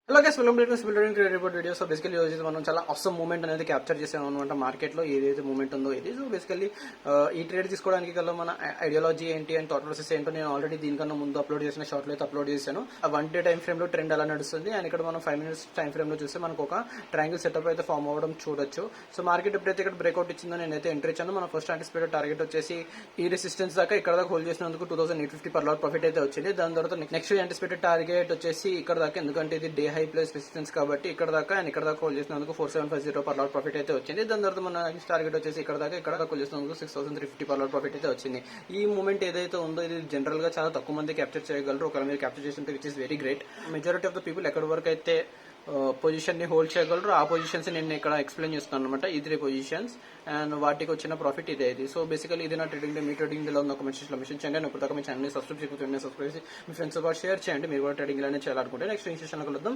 Hello guys, welcome to spill create report video. So basically ఈరోజు మనం చాలా అవసరం మూమెంట్ అనేది క్యాప్చర్ చేసాం అనమాట. మార్కెట్ లో ఏదైతే మూమెంట్ ఉందో ఇది. సో బేసికల్లీ ఈ ట్రేడ్ తీసుకోవడానికి గల మన ఐడియాలజీ ఏంటి అండ్ థాట్ ప్రాసెస్ ఏంటో నేను ఆల్రెడీ దీనికన్నా ముందు అప్లోడ్ చేసిన షార్ట్ లో అయితే అప్లోడ్ చేశాను. ఆ 1 డే టైం ఫ్రేమ్ లో ట్రెండ్ అలా నడుస్తుంది అండ్ ఇక్కడ మనం 5 minutes టైం ఫ్రేమ్ లో చూస్తే మనకు ఒక ట్రయాంగిల్ సెటప్ అయితే ఫామ్ అవ్వడం చూడొచ్చు. సో మార్కెట్ ఎప్పుడైతే ఇక్కడ బ్రేక్అవుట్ ఇచ్చిందో నేనైతే ఎంట్రీ ఇచ్చాను. మన ఫస్ట్ ఆంటిసిపేటెడ్ టార్గెట్ వచ్చేసి ఈ రెసిస్టెన్స్ దాకా ఇక్కడ దాకా హోల్డ్ చేసినందుకు 2850 per lot ప్రాఫిట్ అయితే వచ్చింది. దాని తర్వాత నెక్స్ట్ ఆంటిసిపేటెడ్ టార్గెట్ వచ్చేసి ఇక్కడ దాకా, ఎందుకంటే ఇది డే హై ప్లస్ రెసిస్టెన్స్ కాబట్టి ఇక్కడ దాకా అండ్ ఇక్కడ దాకా హోల్డ్ చేసినందుకు 4750 per lot ప్రాఫిట్ అయితే వచ్చింది. దాని తర్వాత మన నెక్స్ట్ టార్గెట్ వచ్చేసి ఇక్కడ దాకా హోల్డ్ చేసినందుకు 6350 per lot ప్రాఫిట్ అయితే వచ్చింది. ఈ మూమెంట్ ఏదైతే ఉందో ఇది జనరల్ గా చాలా తక్కువ మంది క్యాప్చర్ చేయగలరు. ఒకవేళ మీరు క్యాప్చర్ చేస్తుంటే which is very great. Majority of the people ఎక్కడి వరకు అయితే పొజిషన్ ని హోల్డ్ చేయగలరు ఆ పొజిషన్స్ నేను ఇక్కడ ఎక్స్ప్లెయిన్ చేస్తున్నాను అనమాట. ఈ 3 పొజిషన్స్ అండ్ వాటికి వచ్చిన ప్రాఫిట్ ఇదే. ఇది సో బేసికల్లీ ఇది నా ట్రేడింగ్ డే. మీ ట్రేడింగ్ లో ఉన్న కామెంట్ సెక్షన్ లో మెన్షన్ చేయండి. నేను ఇప్పుడు మీ ఛానల్ సబ్స్క్రైబ్ చేయకపోతే సబ్స్క్రైబ్ చేసి మీ ఫ్రెండ్స్ తో షేర్ చేయండి. మీరు కూడా ట్రేడింగ్ లోనే చేయాలనుకుంటే నెక్స్ట్ సెషన్ లో కలుద్దాం.